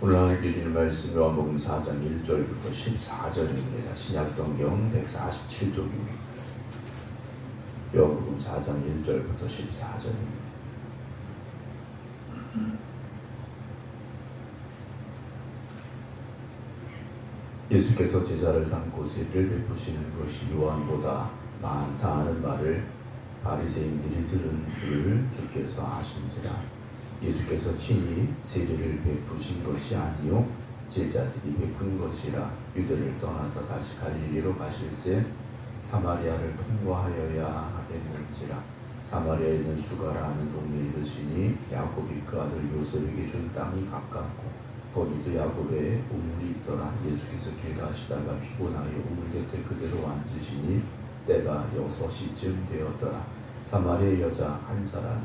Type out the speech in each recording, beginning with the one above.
오늘 하나님께 주는 말씀 요한복음 4장 1절부터 14절입니다. 신약성경 147쪽입니다. 요한복음 4장 1절부터 14절입니다. 예수께서 제자를 삼고 세례를 베푸시는 것이 요한보다 많다 하는 말을 바리새인들이 들은 줄 주께서 아신지라. 예수께서 친히 세례를 베푸신 것이 아니요 제자들이 베푼 것이라. 유대를 떠나서 다시 갈릴리로 가실새 사마리아를 통과하여야 하겠는지라. 사마리아에 있는 수가라 하는 동네에 이르시니 야곱이 그 아들 요셉에게 준 땅이 가깝고 거기도 야곱의 우물이 있더라. 예수께서 길 가시다가 피곤하여 우물 곁에 그대로 앉으시니 때가 6시쯤 되었더라. 사마리아 여자 한 사람이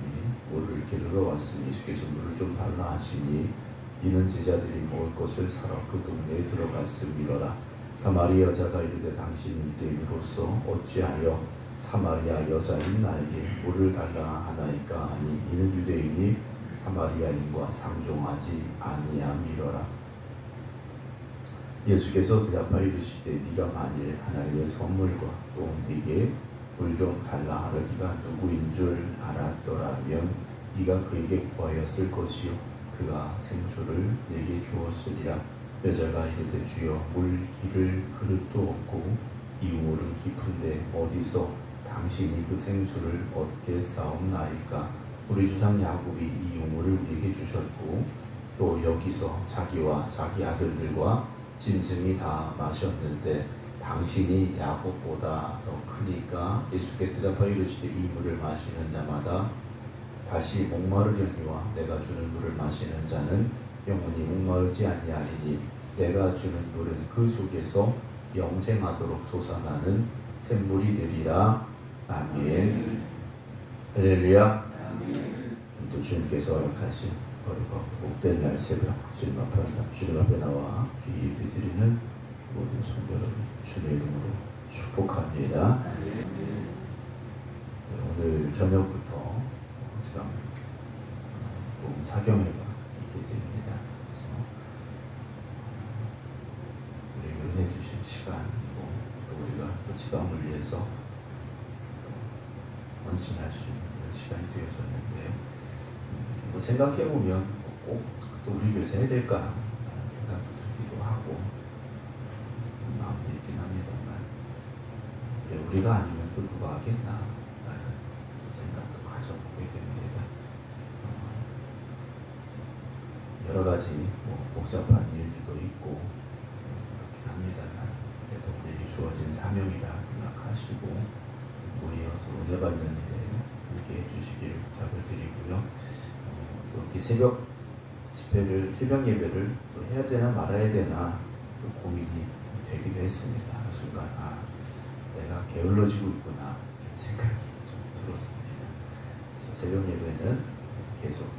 물을 기르러 왔으니 예수께서 물을 좀 달라 하시니 이는 제자들이 먹을 것을 사러 그 동네에 들어갔음이로라. 사마리아 여자가 이르되 당신은 유대인으로서 어찌하여 사마리아 여자인 나에게 물을 달라 하나이까 하니 이는 유대인이 사마리아인과 상종하지 아니함이로라. 예수께서 대답하여 이르시되 네가 만일 하나님의 선물과 또 네게 물 좀 달라 하려기가 누구인 줄 알았더라면 네가 그에게 구하였을 것이요 그가 생수를 네게 주었으리라. 여자가 이르되 주여 물 기를 그릇도 없고 이 우물은 깊은데 어디서 당신이 그 생수를 얻겠사옵나이까. 우리 주상 야곱이 이 우물을 우리에게 주셨고 또 여기서 자기와 자기 아들들과 짐승이 다 마셨는데 당신이 야곱보다 더 크니까. 예수께서 대답하여 이르시되 이 물을 마시는 자마다 다시 목마르려니와 내가 주는 물을 마시는 자는 영원히 목마르지 아니하리니 내가 주는 물은 그 속에서 영생하도록 솟아나는 샘물이 되리라. 아멘. 할렐루야. 또 주님께서 허락하신 거룩하고 복된 날 새벽 주님 앞에 나와 귀 예배드리는 모든 성도 여러분 주님의 이름으로 축복합니다. 오늘 저녁부터 지금 사경회가 있게 됩니다. 그래서 우리에게 은혜 주신 시간이고 또 우리가 또 지방을 위해서 헌신할 수 있는 그런 시간이 되어졌는데요. 생각해보면 꼭 또 우리 교회에서 해야 될까 라는 생각도 들기도 하고 마음도 있긴 합니다만 그래 우리가 아니면 또 누가 하겠나 라는 생각도 가져보게 됩니다. 여러 가지 복잡한 일들도 있고 그렇긴 합니다만 그래도 우리에게 주어진 사명이라 생각하시고 모여서 은혜 받는 일에 함께 해주시기를 부탁을 드리고요. 또 이렇게 새벽 집회를, 새벽 예배를 또 해야 되나 말아야 되나 또 고민이 되기도 했습니다. 순간 내가 게을러지고 있구나 이런 생각이 좀 들었습니다. 그래서 새벽 예배는 계속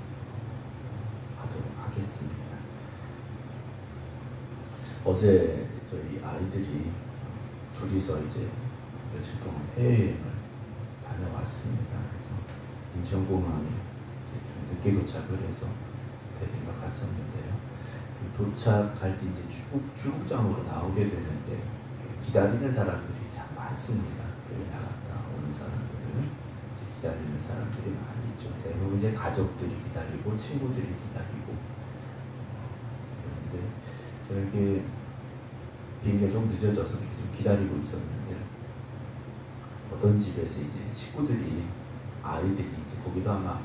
하도록 하겠습니다. 어제 저희 아이들이 둘이서 이제 며칠 동안 해외여행을 다녀왔습니다. 그래서 인천공항에 이제 좀 늦게 도착을 해서 데리러 갔었는데요. 그 도착할 때 이제 출국장으로 나오게 되는데 기다리는 사람들이 참 많습니다. 여기 나갔다 오는 사람들을 이제 기다리는 사람들이 많이 있죠. 대부분 이제 가족들이 기다리고 친구들이 기다리고 그런데 제가 이렇게 비행기가 좀 늦어져서 이렇게 좀 기다리고 있었는데 어떤 집에서 이제 식구들이 아이들이 이제 거기도 아마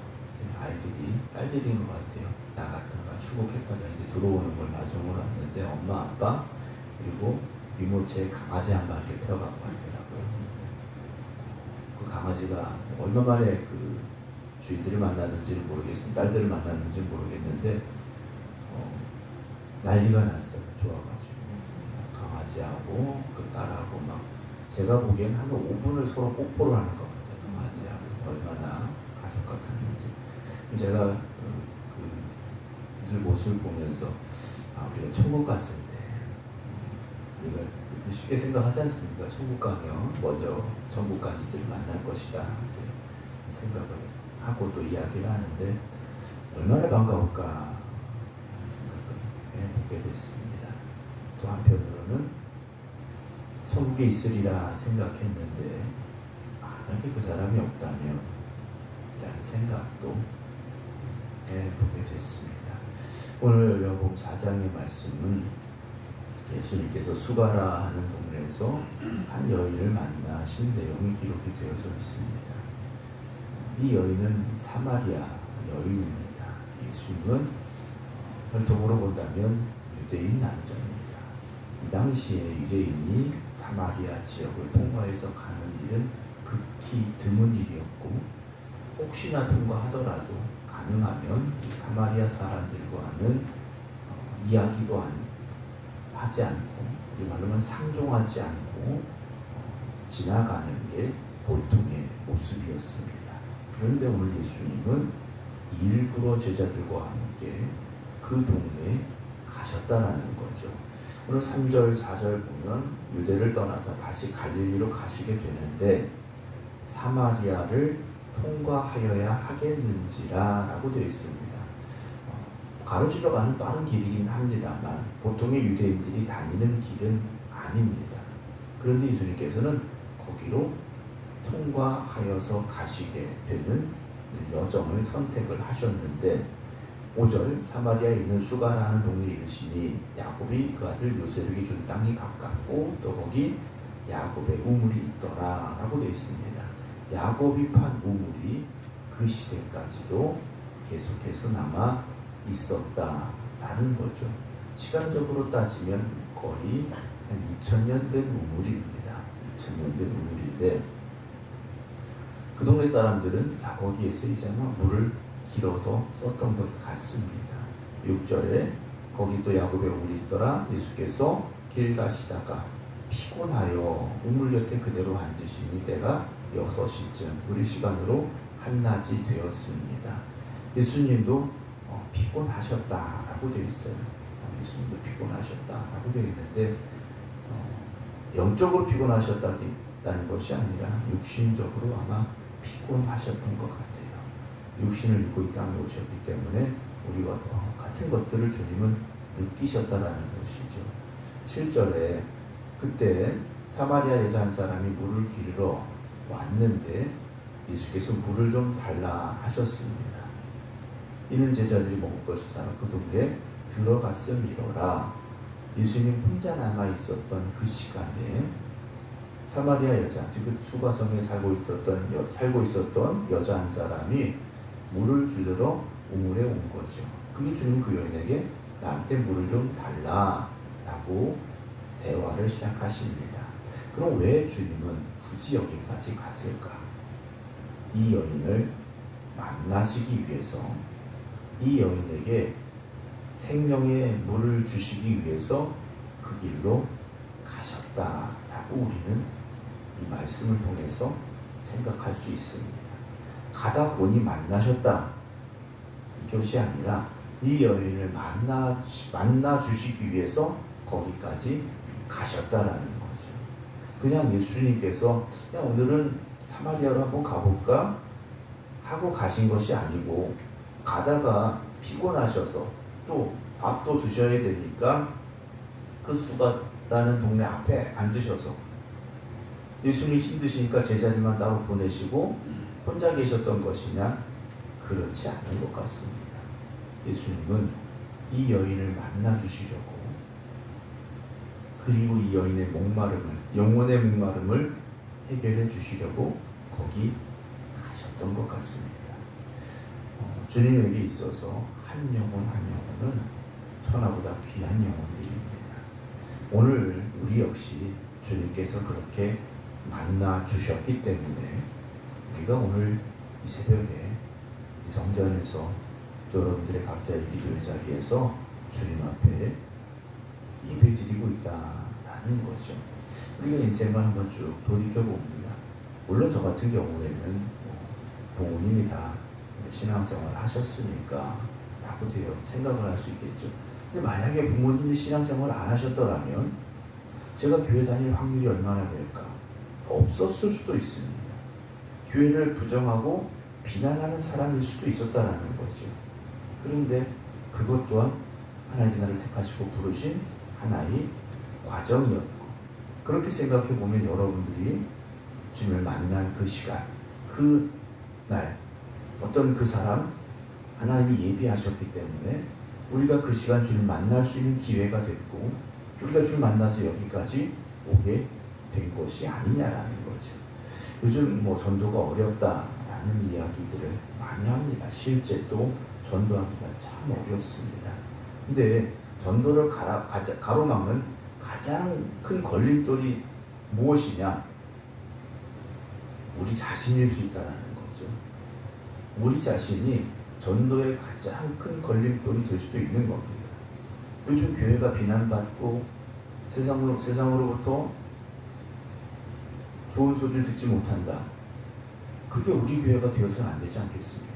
아이들이 딸들인 것 같아요. 나갔다가 출국했다가 이제 들어오는 걸 마중을 왔는데 엄마 아빠 그리고 유모차에 강아지 한 마리를 태워갖고 왔더라고요. 그 강아지가 얼마 만에 그 주인들을 만났는지는 모르겠어요. 딸들을 만났는지는 모르겠는데 난리가 났어요. 좋아가지고 강아지하고 그 딸하고 막 제가 보기엔 한 5분을 서로 뽀뽀를 하는 것 같아요. 강아지하고 얼마나 가족 같았는지. 제가 늘 모습을 보면서 우리가 천국 갔을 때 우리가 쉽게 생각하지 않습니까? 천국 가면 먼저 천국 간 이들을 만날 것이다 이렇게 생각을 하고 또 이야기를 하는데 얼마나 반가울까 생각을 됐습니다. 또 한편으로는 천국에 있으리라 생각했는데 만약에 그 사람이 없다면 라는 생각도 해보게 됐습니다. 오늘 요한복음 4장의 말씀은 예수님께서 수가라 하는 동네에서 한 여인을 만나신 내용이 기록이 되어져 있습니다. 이 여인은 사마리아 여인입니다. 예수님은 혈통으로 본다면 유대인 남자입니다. 이 당시에 유대인이 사마리아 지역을 통과해서 가는 일은 극히 드문 일이었고 혹시나 통과하더라도 가능하면 사마리아 사람들과는 이야기도 하지 않고 우리 말로는 상종하지 않고 지나가는 게 보통의 모습이었습니다. 그런데 오늘 예수님은 일부러 제자들과 함께 그 동네에 가셨다라는 거죠. 오늘 3절, 4절 보면 유대를 떠나서 다시 갈릴리로 가시게 되는데 사마리아를 통과하여야 하겠는지라 라고 되어 있습니다. 가로질러 가는 빠른 길이긴 합니다만 보통의 유대인들이 다니는 길은 아닙니다. 그런데 예수님께서는 거기로 통과하여서 가시게 되는 여정을 선택을 하셨는데 5절 사마리아에 있는 수가라는 동네에 이르시니 야곱이 그 아들 요셉에게 준 땅이 가깝고 또 거기 야곱의 우물이 있더라 라고 되어 있습니다. 야곱이 판 우물이 그 시대까지도 계속해서 남아 있었다라는 거죠. 시간적으로 따지면 거의 한 2000년 된 우물입니다. 2000년 된 우물인데 그 동네 사람들은 다 거기에서 이제 막 물을 길어서 썼던 것 같습니다. 6절에 거기 또 야곱의 우물이 있더라. 예수께서 길 가시다가 피곤하여 우물 곁에 그대로 앉으시니 때가 6시쯤 우리 시간으로 한낮이 되었습니다. 예수님도 피곤하셨다라고 되어 있어요. 예수님도 피곤하셨다라고 되어 있는데 영적으로 피곤하셨다는 것이 아니라 육신적으로 아마 피곤하셨던 것 같아요. 육신을 입고 이 땅에 오셨기 때문에 우리와 똑같은 것들을 주님은 느끼셨다라는 것이죠. 7절에 그때 사마리아 여자 한 사람이 물을 기르러 왔는데 예수께서 물을 좀 달라 하셨습니다. 이는 제자들이 먹을 것을 사러 그 동네에 들어갔음이로라. 예수님 혼자 남아 있었던 그 시간에 사마리아 여자, 즉 수가성에 살고 있었던 여자 한 사람이 물을 길르러 우물에 온 거죠. 그게 주님 그 여인에게 나한테 물을 좀 달라라고 대화를 시작하십니다. 그럼 왜 주님은 굳이 여기까지 갔을까? 이 여인을 만나시기 위해서, 이 여인에게 생명의 물을 주시기 위해서 그 길로 가셨다라고 우리는 이 말씀을 통해서 생각할 수 있습니다. 가다 보니 만나셨다, 이것이 아니라 이 여인을 만나 주시기 위해서 거기까지 가셨다라는 거죠. 그냥 예수님께서 오늘은 사마리아로 한번 가볼까 하고 가신 것이 아니고 가다가 피곤하셔서 또 밥도 드셔야 되니까 그 수가라는 동네 앞에 앉으셔서 예수님이 힘드시니까 제자들만 따로 보내시고 혼자 계셨던 것이냐? 그렇지 않은 것 같습니다. 예수님은 이 여인을 만나 주시려고, 그리고 이 여인의 목마름을, 영혼의 목마름을 해결해 주시려고 거기 가셨던 것 같습니다. 주님에게 있어서 한 영혼 한 영혼은 천하보다 귀한 영혼들입니다. 오늘 우리 역시 주님께서 그렇게 만나 주셨기 때문에 우리가 오늘 이 새벽에 이 성전에서 또 여러분들의 각자의 기도의 자리에서 주님 앞에 예배드리고 있다라는 거죠. 우리가 인생을 한번 쭉 돌이켜봅니다. 물론 저 같은 경우에는 부모님이 다 신앙생활을 하셨으니까 라고 생각을 할 수 있겠죠. 근데 만약에 부모님이 신앙생활을 안 하셨더라면 제가 교회 다닐 확률이 얼마나 될까? 없었을 수도 있습니다. 교회를 부정하고 비난하는 사람일 수도 있었다라는 거죠. 그런데 그것 또한 하나님이 나를 택하시고 부르신 하나의 과정이었고, 그렇게 생각해 보면 여러분들이 주님을 만난 그 시간, 그 날, 어떤 그 사람 하나님이 예비하셨기 때문에 우리가 그 시간 주님을 만날 수 있는 기회가 됐고, 우리가 주님을 만나서 여기까지 오게 된 것이 아니냐라는 거죠. 요즘 전도가 어렵다라는 이야기들을 많이 합니다. 실제 또 전도하기가 참 어렵습니다. 근데 전도를 가로막는 가장 큰 걸림돌이 무엇이냐? 우리 자신일 수 있다는 거죠. 우리 자신이 전도의 가장 큰 걸림돌이 될 수도 있는 겁니다. 요즘 교회가 비난받고 세상으로부터 좋은 소리를 듣지 못한다. 그게 우리 교회가 되어서는 안 되지 않겠습니까?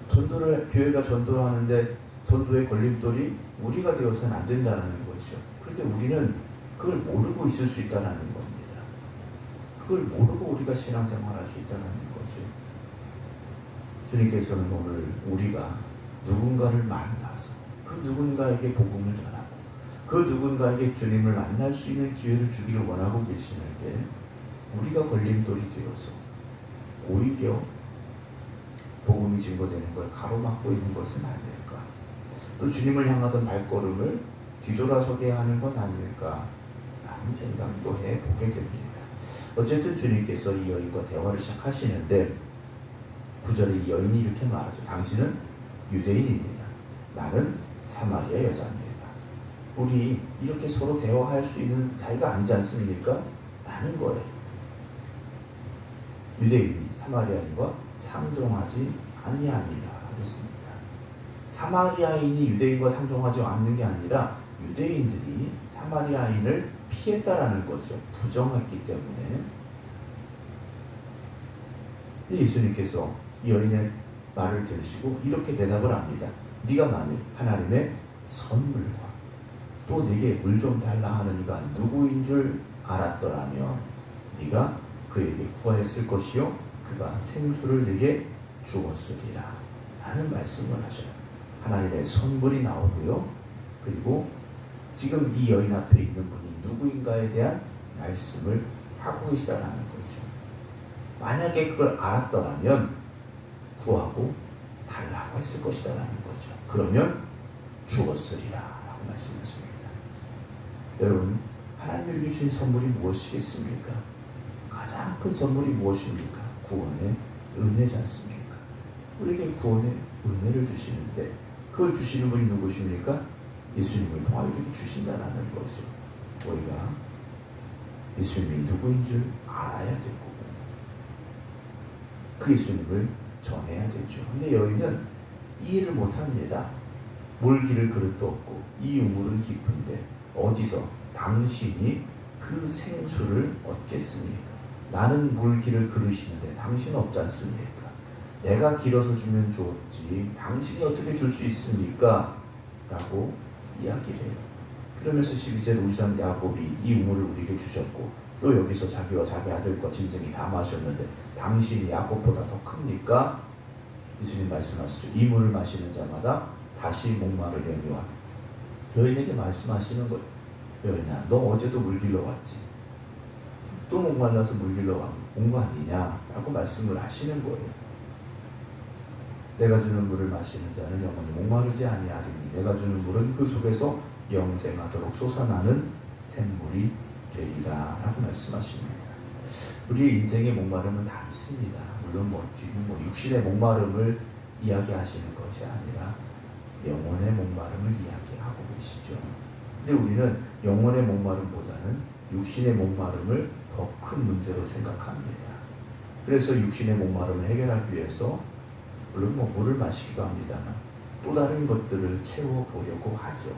교회가 전도를 하는데 전도의 걸림돌이 우리가 되어서는 안 된다는 거죠. 그런데 우리는 그걸 모르고 있을 수 있다는 겁니다. 그걸 모르고 우리가 신앙생활할 수 있다는 거죠. 주님께서는 오늘 우리가 누군가를 만나서 그 누군가에게 복음을 전하고 그 누군가에게 주님을 만날 수 있는 기회를 주기를 원하고 계시는데, 우리가 걸림돌이 되어서 오히려 복음이 증거되는 걸 가로막고 있는 것은 아닐까? 또 주님을 향하던 발걸음을 뒤돌아서게 하는 건 아닐까? 라는 생각도 해보게 됩니다. 어쨌든 주님께서 이 여인과 대화를 시작하시는데 9절에 이 여인이 이렇게 말하죠. 당신은 유대인입니다. 나는 사마리아 여자입니다. 우리 이렇게 서로 대화할 수 있는 사이가 아니지 않습니까? 라는 거예요. 유대인이 사마리아인과 상종하지 아니함이라 하겠습니다. 사마리아인이 유대인과 상종하지 않는 게 아니라 유대인들이 사마리아인을 피했다라는 거죠. 부정했기 때문에. 예수님께서 이 여인의 말을 들으시고 이렇게 대답을 합니다. 네가 만일 하나님의 선물과 또 네게 물 좀 달라 하는 이가 누구인 줄 알았더라면 네가 그에게 구하였을 것이요 그가 생수를 네게 주었으리라 하는 말씀을 하셔요. 하나님의 선물이 나오고요. 그리고 지금 이 여인 앞에 있는 분이 누구인가에 대한 말씀을 하고 계시다라는 거죠. 만약에 그걸 알았더라면 구하고 달라고 했을 것이다라는 거죠. 그러면 주었으리라 라고 말씀하십니다. 여러분, 하나님에게 주신 선물이 무엇이겠습니까? 가장 큰 선물이 무엇입니까? 구원의 은혜지 않습니까? 우리에게 구원의 은혜를 주시는데 그걸 주시는 분이 누구십니까? 예수님을 통하여 우리에게 주신다라는 거죠. 우리가 예수님이 누구인 줄 알아야 되고 그 예수님을 전해야 되죠. 근데 여인은 이해를 못합니다. 물기를 그릇도 없고 이 우물은 깊은데 어디서 당신이 그 생수를 얻겠습니까? 나는 물기를 그릇이는데 당신은 없지 않습니까? 내가 길어서 주면 주었지 당신이 어떻게 줄 수 있습니까? 라고 이야기를 해요. 그러면서 12절 우선 야곱이 이 우물을 우리에게 주셨고 또 여기서 자기와 자기 아들과 짐승이 다 마셨는데 당신이 야곱보다 더 큽니까? 예수님 말씀하시죠. 이 물을 마시는 자마다 다시 목마르려니와 여인에게 말씀하시는 거예요. 여인아, 너 어제도 물 길러 왔지? 또 목말라서 물 길러 온 거 아니냐? 라고 말씀을 하시는 거예요. 내가 주는 물을 마시는 자는 영원히 목마르지 아니하리니 내가 주는 물은 그 속에서 영생하도록 솟아나는 샘물이 되리라 라고 말씀하십니다. 우리의 인생의 목마름은 다 있습니다. 물론 지금 육신의 목마름을 이야기하시는 것이 아니라 영혼의 목마름을 이야기하고 계시죠. 근데 우리는 영혼의 목마름보다는 육신의 목마름을 더 큰 문제로 생각합니다. 그래서 육신의 목마름을 해결하기 위해서 물론 물을 마시기도 합니다만 또 다른 것들을 채워보려고 하죠.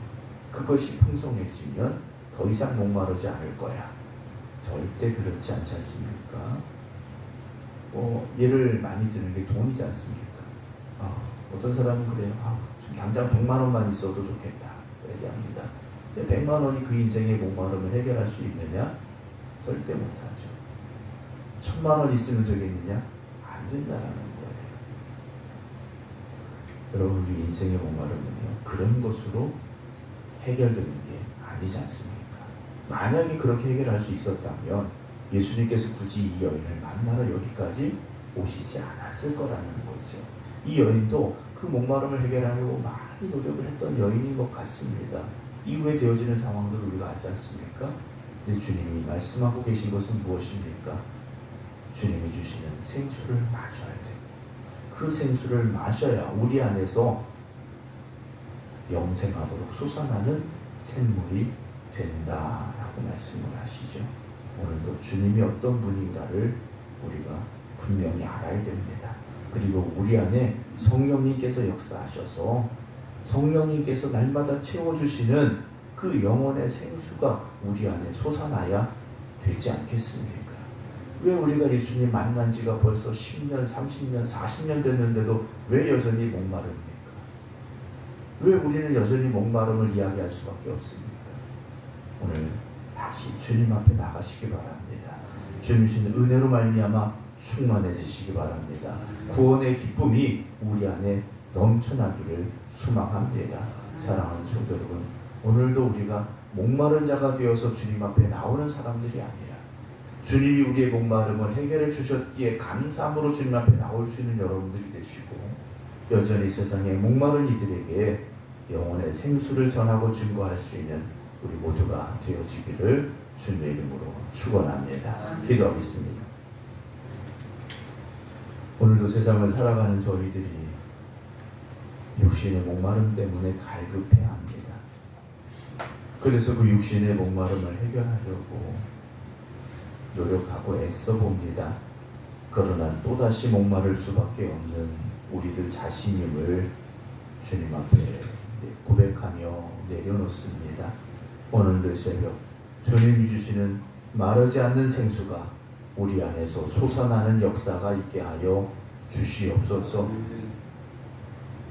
그것이 풍성해지면 더 이상 목마르지 않을 거야. 절대 그렇지 않지 않습니까? 예를 많이 드는 게 돈이지 않습니까? 어떤 사람은 그래요. 지금 당장 100만 원만 있어도 좋겠다. 얘기합니다. 근데 100만 원이 그 인생의 목마름을 해결할 수 있느냐? 절대 못하죠. 1000만 원 있으면 되겠느냐? 안 된다라는 거예요. 여러분, 우리 인생의 목마름은요, 그런 것으로 해결되는 게 아니지 않습니까? 만약에 그렇게 해결할 수 있었다면 예수님께서 굳이 이 여인을 만나러 여기까지 오시지 않았을 거라는 거죠. 이 여인도 그 목마름을 해결하려고 많이 노력을 했던 여인인 것 같습니다. 이후에 되어지는 상황들을 우리가 알지 않습니까? 근데 주님이 말씀하고 계신 것은 무엇입니까? 주님이 주시는 생수를 마셔야 돼요. 그 생수를 마셔야 우리 안에서 영생하도록 솟아나는 샘물이 된다라고 말씀을 하시죠. 오늘도 주님이 어떤 분인가를 우리가 분명히 알아야 됩니다. 그리고 우리 안에 성령님께서 역사하셔서 성령님께서 날마다 채워주시는 그 영혼의 생수가 우리 안에 솟아나야 되지 않겠습니까? 왜 우리가 예수님 만난 지가 벌써 10년, 30년, 40년 됐는데도 왜 여전히 목마릅니까? 왜 우리는 여전히 목마름을 이야기할 수밖에 없습니까? 오늘 다시 주님 앞에 나가시기 바랍니다. 주님 주시는 은혜로 말미암아 충만해지시기 바랍니다. 구원의 기쁨이 우리 안에 넘쳐나기를 소망합니다. 사랑하는 성도 여러분, 오늘도 우리가 목마른 자가 되어서 주님 앞에 나오는 사람들이 아니라 주님이 우리의 목마름을 해결해 주셨기에 감사함으로 주님 앞에 나올 수 있는 여러분들이 되시고, 여전히 세상에 목마른 이들에게 영혼의 생수를 전하고 증거할 수 있는 우리 모두가 되어지기를 주님의 이름으로 축원합니다. 기도하겠습니다. 오늘도 세상을 살아가는 저희들이 육신의 목마름 때문에 갈급해야 합니다. 그래서 그 육신의 목마름을 해결하려고 노력하고 애써 봅니다. 그러나 또다시 목마를 수밖에 없는 우리들 자신임을 주님 앞에 고백하며 내려놓습니다. 오늘도 새벽 주님이 주시는 마르지 않는 생수가 우리 안에서 솟아나는 역사가 있게 하여 주시옵소서.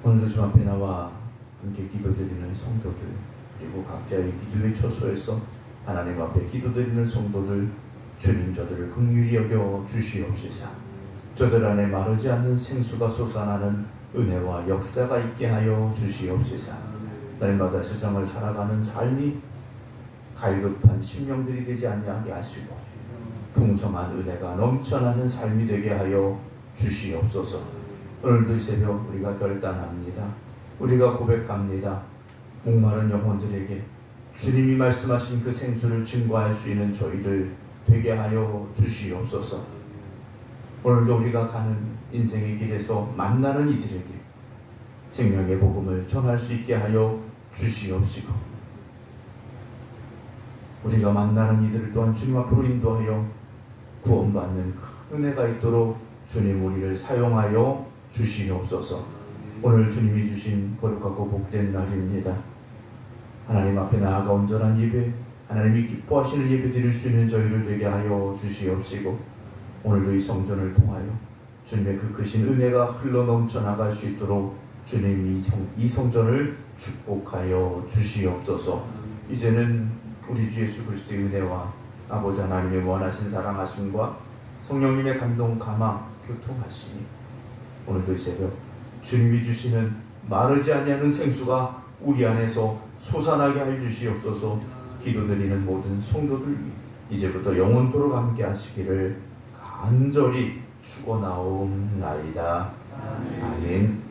오늘도 주 앞에 나와 함께 기도드리는 성도들, 그리고 각자의 기도의 처소에서 하나님 앞에 기도드리는 성도들, 주님 저들을 긍휼히 여겨 주시옵시사. 저들 안에 마르지 않는 생수가 솟아나는 은혜와 역사가 있게 하여 주시옵시사. 날마다 세상을 살아가는 삶이 갈급한 심령들이 되지 아니하게 하시고 풍성한 은혜가 넘쳐나는 삶이 되게 하여 주시옵소서. 오늘도 이 새벽 우리가 결단합니다. 우리가 고백합니다. 목마른 영혼들에게 주님이 말씀하신 그 생수를 증거할 수 있는 저희들 되게 하여 주시옵소서. 오늘도 우리가 가는 인생의 길에서 만나는 이들에게 생명의 복음을 전할 수 있게 하여 주시옵시고, 우리가 만나는 이들을 또한 주님 앞으로 인도하여 구원받는 큰 은혜가 있도록 주님 우리를 사용하여 주시옵소서. 오늘 주님이 주신 거룩하고 복된 날입니다. 하나님 앞에 나아가 온전한 예배, 하나님이 기뻐하시는 예배 드릴 수 있는 저희를 되게 하여 주시옵시고, 오늘도 이 성전을 통하여 주님의 그 크신 은혜가 흘러 넘쳐 나갈 수 있도록 주님 이 성전을 축복하여 주시옵소서. 이제는 우리 주 예수 그리스도의 은혜와 아버지 하나님의 무한하신 사랑하심과 성령님의 감동 감화 교통하시니 오늘도 이 새벽 주님이 주시는 마르지 아니하는 생수가 우리 안에서 솟아나게 하여 주시옵소서. 기도드리는 모든 성도들 이제부터 영원토록 함께 하시기를 간절히 축원하옵나이다. 아멘.